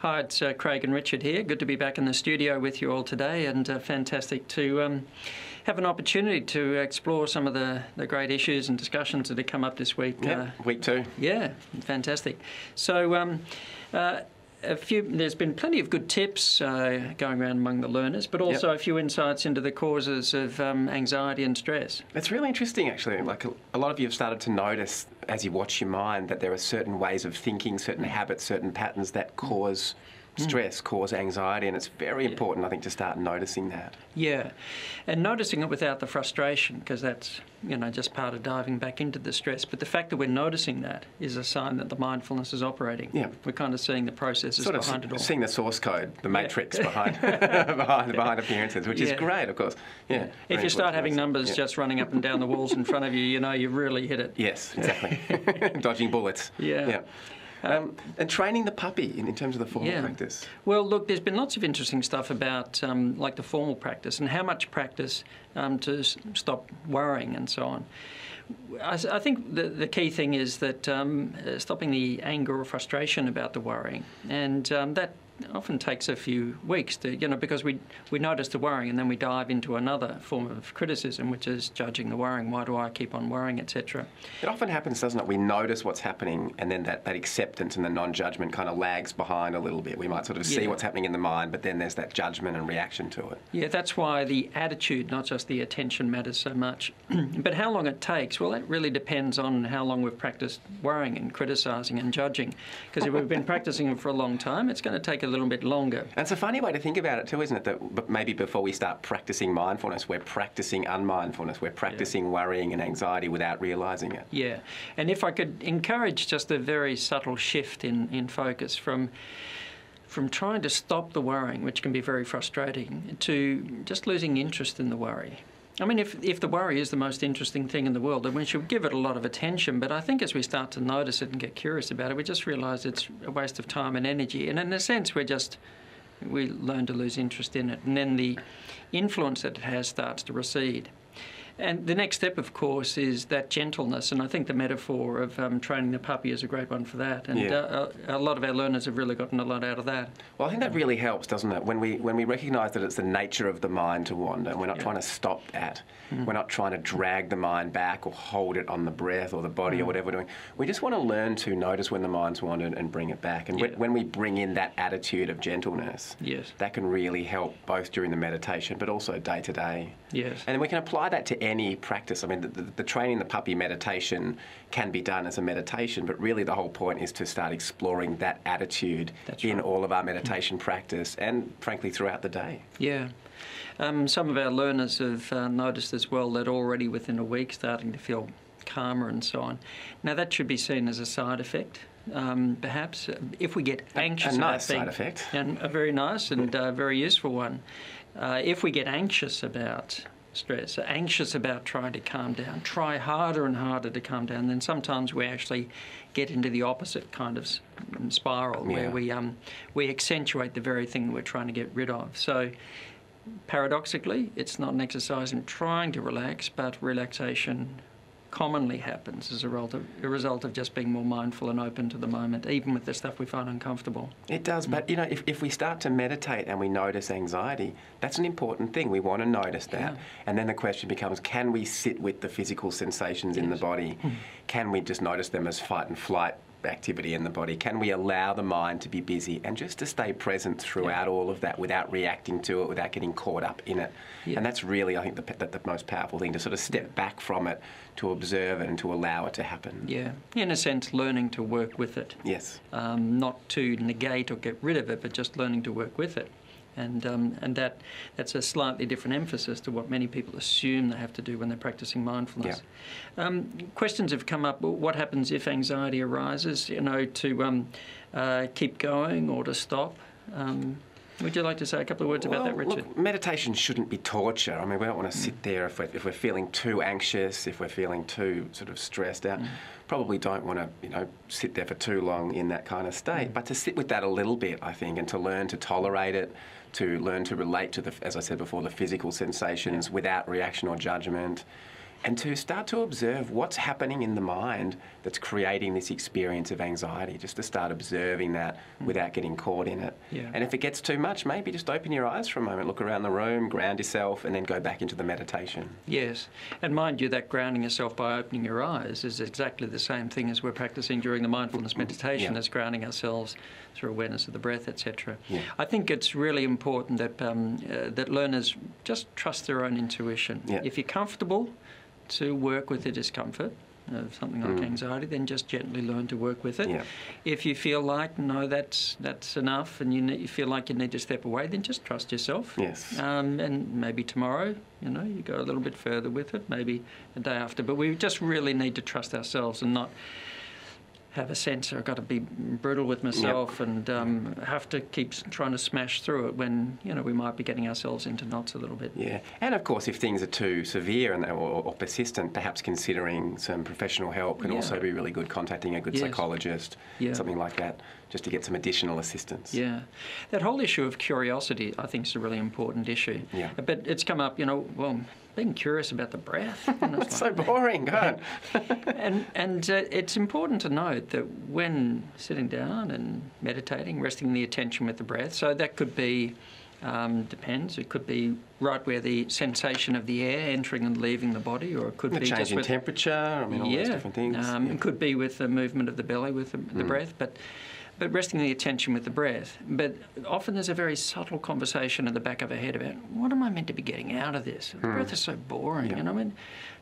Hi, it's Craig and Richard here. Good to be back in the studio with you all today, and fantastic to have an opportunity to explore some of the great issues and discussions that have come up this week. Yeah, week 2. Yeah, fantastic. So there's been plenty of good tips going around among the learners, but also a few insights into the causes of anxiety and stress. It's really interesting, actually. Like a lot of you have started to notice as you watch your mind that there are certain ways of thinking, certain habits, certain patterns that cause stress, cause anxiety, and it's very important, I think, to start noticing that. Yeah, and noticing it without the frustration, because that's, just part of diving back into the stress. But the fact that we're noticing that is a sign that the mindfulness is operating. Yeah. We're kind of seeing the processes behind it all. Seeing the source code, the matrix behind behind appearances, which is great, of course. Yeah. If you start having numbers just running up and down the walls in front of you, you've really hit it. Yes, exactly. Dodging bullets. Yeah. And training the puppy in terms of the formal practice. Well, look, there's been lots of interesting stuff about like the formal practice and how much practice to stop worrying and so on. I think the key thing is that stopping the anger or frustration about the worrying, and that often takes a few weeks to, because we notice the worrying and then we dive into another form of criticism, which is judging the worrying. Why do I keep on worrying, etc. It often happens, doesn't it? We notice what's happening, and then that acceptance and the non-judgment kind of lags behind a little bit. We might sort of see what's happening in the mind, but then there's that judgment and reaction to it. Yeah, that's why the attitude, not just the attention, matters so much. But how long it takes, well, that really depends on how long we've practiced worrying and criticising and judging. Because if we've been practicing it for a long time, it's going to take a little bit longer. And it's a funny way to think about it too, isn't it? That maybe before we start practicing mindfulness, we're practicing unmindfulness. We're practicing worrying and anxiety without realising it. Yeah. And if I could encourage just a very subtle shift in focus from trying to stop the worrying, which can be very frustrating, to just losing interest in the worry. I mean, if the worry is the most interesting thing in the world, then we should give it a lot of attention. But I think as we start to notice it and get curious about it, we just realise it's a waste of time and energy. And in a sense, we learn to lose interest in it. And then the influence that it has starts to recede. And the next step, of course, is that gentleness. And I think the metaphor of training the puppy is a great one for that. And a lot of our learners have really gotten a lot out of that. Well, I think that really helps, doesn't it? When we recognise that it's the nature of the mind to wander, and we're not trying to stop that. We're not trying to drag the mind back or hold it on the breath or the body or whatever we're doing. We just want to learn to notice when the mind's wandered and bring it back. And when we bring in that attitude of gentleness, that can really help both during the meditation but also day to day. Yes. And we can apply that to any practice. I mean, the training the puppy meditation can be done as a meditation, but really the whole point is to start exploring that attitude in all of our meditation practice and, frankly, throughout the day. Yeah. Some of our learners have noticed as well that already within a week starting to feel calmer and so on. Now, that should be seen as a side effect. Perhaps if we get anxious a nice side effect, and a very nice and very useful one. If we get anxious about stress, anxious about trying to calm down, try harder and harder to calm down, then sometimes we actually get into the opposite kind of spiral where we accentuate the very thing we're trying to get rid of. So paradoxically, it's not an exercise in trying to relax, but relaxation commonly happens as a result of just being more mindful and open to the moment, even with the stuff we find uncomfortable. It does, but if we start to meditate and we notice anxiety, that's an important thing. We want to notice that. And then the question becomes, can we sit with the physical sensations in the body? Can we just notice them as fight and flight activity in the body? Can we allow the mind to be busy and just to stay present throughout all of that without reacting to it, without getting caught up in it? And that's really, I think, the most powerful thing, to sort of step back from it, to observe it and to allow it to happen. Yeah, in a sense, learning to work with it. Yes. Not to negate or get rid of it, but just learning to work with it. And that's a slightly different emphasis to what many people assume they have to do when they're practicing mindfulness. Questions have come up. What happens if anxiety arises? To keep going or to stop? Would you like to say a couple of words about that, Richard? Look, meditation shouldn't be torture. I mean, we don't want to sit there if we're feeling too anxious, if we're feeling too sort of stressed out. Probably don't want to, sit there for too long in that kind of state. But to sit with that a little bit, I think, and to learn to tolerate it, to learn to relate to as I said before, the physical sensations without reaction or judgment. and to start to observe what's happening in the mind that's creating this experience of anxiety, just to start observing that without getting caught in it. Yeah. And if it gets too much, maybe just open your eyes for a moment, look around the room, ground yourself, and then go back into the meditation. Yes, and mind you, that grounding yourself by opening your eyes is exactly the same thing as we're practicing during the mindfulness meditation, as grounding ourselves through awareness of the breath, etc. Yeah. I think it's really important that that learners just trust their own intuition. Yeah. If you're comfortable to work with the discomfort of something like anxiety, then just gently learn to work with it. Yeah. If you feel like, no, that's enough, and you feel like you need to step away, then just trust yourself. Yes. And maybe tomorrow, you go a little bit further with it, maybe a day after. But we just really need to trust ourselves and not have a sense I've got to be brutal with myself and have to keep trying to smash through it when, we might be getting ourselves into knots a little bit. Yeah, and of course if things are too severe or persistent, perhaps considering some professional help can also be really good, contacting a good psychologist, something like that, just to get some additional assistance. Yeah. That whole issue of curiosity, I think, is a really important issue. Yeah. But it's come up, being curious about the breath. It's so boring, God. And it's important to note that when sitting down and meditating, resting the attention with the breath, so that could be, depends, it could be right where the sensation of the air entering and leaving the body, or it could be change just in with temperature, all those different things. It could be with the movement of the belly with the breath, but resting the attention with the breath. But often there's a very subtle conversation in the back of our head about, what am I meant to be getting out of this? The breath is so boring,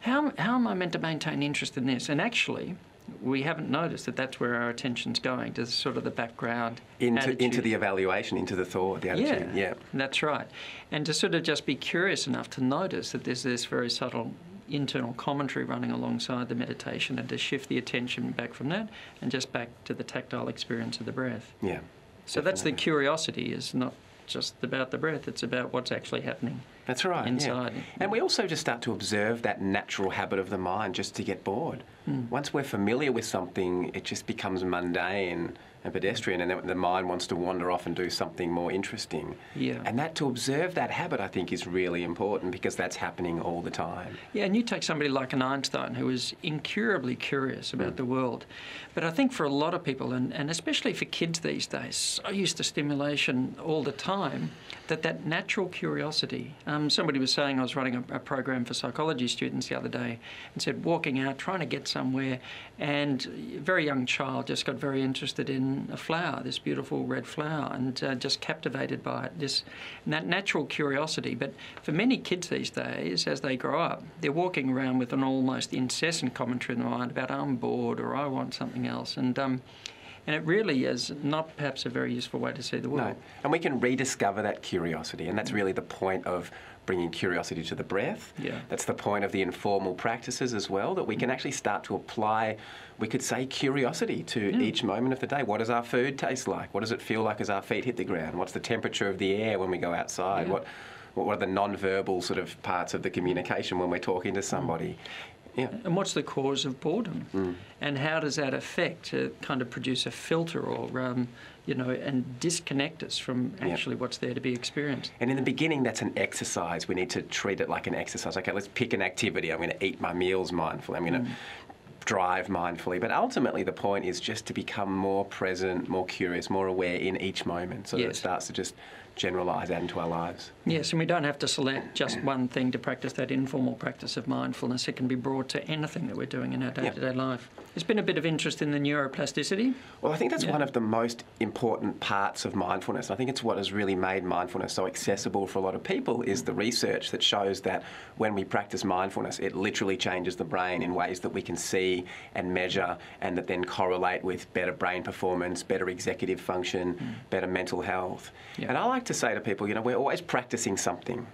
how am I meant to maintain interest in this? And actually, we haven't noticed that that's where our attention's going, to sort of the background into the evaluation, into the thought, the attitude. Yeah, that's right. And to sort of just be curious enough to notice that there's this very subtle internal commentary running alongside the meditation, and to shift the attention back from that and just back to the tactile experience of the breath. Yeah. So that's the curiosity, is not just about the breath, it's about what's actually happening. That's right. Inside. Yeah. And we also just start to observe that natural habit of the mind just to get bored. Once we're familiar with something, it just becomes mundane and pedestrian, and then the mind wants to wander off and do something more interesting. Yeah. And that, to observe that habit, I think, is really important, because that's happening all the time. Yeah, and you take somebody like an Einstein, who is incurably curious about the world. But I think for a lot of people, and especially for kids these days, so used to stimulation all the time, that natural curiosity. Somebody was saying, I was running a program for psychology students the other day, and said, walking out, trying to get somewhere, and a very young child just got very interested in a flower, this beautiful red flower, and just captivated by it, that natural curiosity. But for many kids these days, as they grow up, they're walking around with an almost incessant commentary in their mind about, I'm bored, or I want something else. And it really is not perhaps a very useful way to see the world. No. And we can rediscover that curiosity, and that's really the point of bringing curiosity to the breath. Yeah. That's the point of the informal practices as well, that we can actually start to apply, we could say, curiosity to each moment of the day. What does our food taste like? What does it feel like as our feet hit the ground? What's the temperature of the air when we go outside? Yeah. What are the non-verbal sort of parts of the communication when we're talking to somebody? Yeah. And what's the cause of boredom? And how does that affect, kind of produce a filter or, and disconnect us from actually what's there to be experienced? And in the beginning, that's an exercise. We need to treat it like an exercise. Okay, let's pick an activity. I'm going to eat my meals mindfully. I'm going to drive mindfully. But ultimately, the point is just to become more present, more curious, more aware in each moment, so that it starts to just generalise out into our lives. Yes, and we don't have to select just one thing to practice that informal practice of mindfulness. It can be brought to anything that we're doing in our day-to-day life. There's been a bit of interest in the neuroplasticity. Well, I think that's one of the most important parts of mindfulness. I think it's what has really made mindfulness so accessible for a lot of people, is the research that shows that when we practice mindfulness, it literally changes the brain in ways that we can see and measure, and that then correlate with better brain performance, better executive function, better mental health. Yeah. And I like to say to people, we're always practicing something.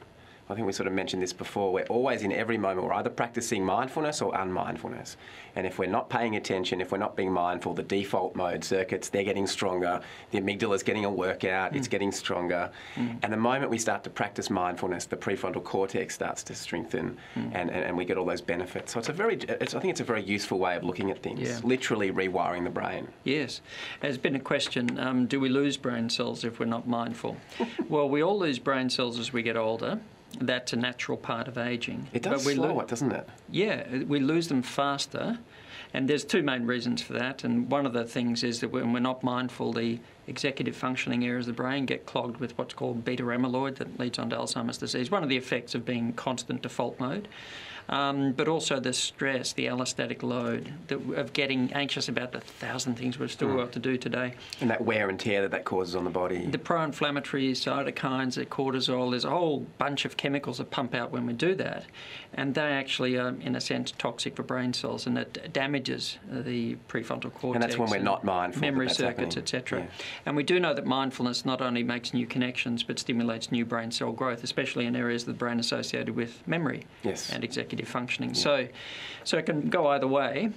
I think we sort of mentioned this before. We're always, in every moment, we're either practicing mindfulness or unmindfulness. And if we're not paying attention, if we're not being mindful, the default mode circuits, they're getting stronger. The amygdala's getting a workout, it's getting stronger. And the moment we start to practice mindfulness, the prefrontal cortex starts to strengthen, and we get all those benefits. So I think it's a very useful way of looking at things, literally rewiring the brain. Yes. There's been a question, do we lose brain cells if we're not mindful? Well, we all lose brain cells as we get older. that's a natural part of ageing. It does slow it, doesn't it? Yeah, we lose them faster. And there's two main reasons for that. And one of the things is that when we're not mindful, the executive functioning areas of the brain get clogged with what's called beta amyloid that leads on to Alzheimer's disease. One of the effects of being constant default mode. But also the stress, the allostatic load of getting anxious about the 1,000 things we've still got to do today. And that wear and tear that causes on the body. The pro-inflammatory cytokines, the cortisol, there's a whole bunch of chemicals that pump out when we do that. And they actually are, in a sense, toxic for brain cells, and it damages the prefrontal cortex. And that's when we're not mindful. Memory circuits, etc. Yeah. And we do know that mindfulness not only makes new connections, but stimulates new brain cell growth, especially in areas of the brain associated with memory and executive functioning. Yeah. So it can go either way.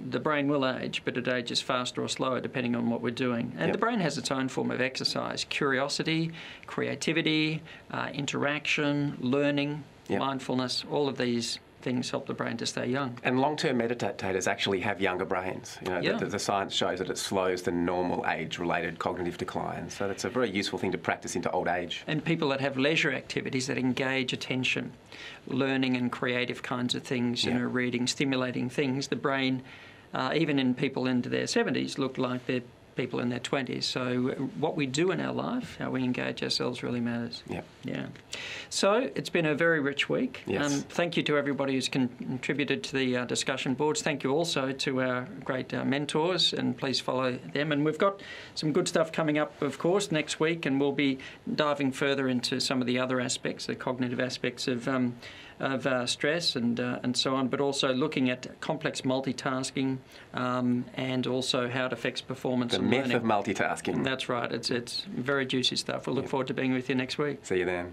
The brain will age, but it ages faster or slower depending on what we're doing. And the brain has its own form of exercise: curiosity, creativity, interaction, learning, mindfulness. All of these things help the brain to stay young. And long-term meditators actually have younger brains. You know, the science shows that it slows the normal age-related cognitive decline. So that's a very useful thing to practice into old age. And people that have leisure activities that engage attention, learning and creative kinds of things, you know, reading, stimulating things, the brain, even in people into their 70s, look like they're people in their 20s. So what we do in our life, how we engage ourselves, really matters. Yeah. So it's been a very rich week. Thank you to everybody who's contributed to the discussion boards. Thank you also to our great mentors, and please follow them. And we've got some good stuff coming up, of course, next week, and we'll be diving further into some of the other aspects, the cognitive aspects of stress and so on, but also looking at complex multitasking and also how it affects performance and learning. The myth of multitasking. That's right. It's very juicy stuff. We'll look forward to being with you next week. See you then.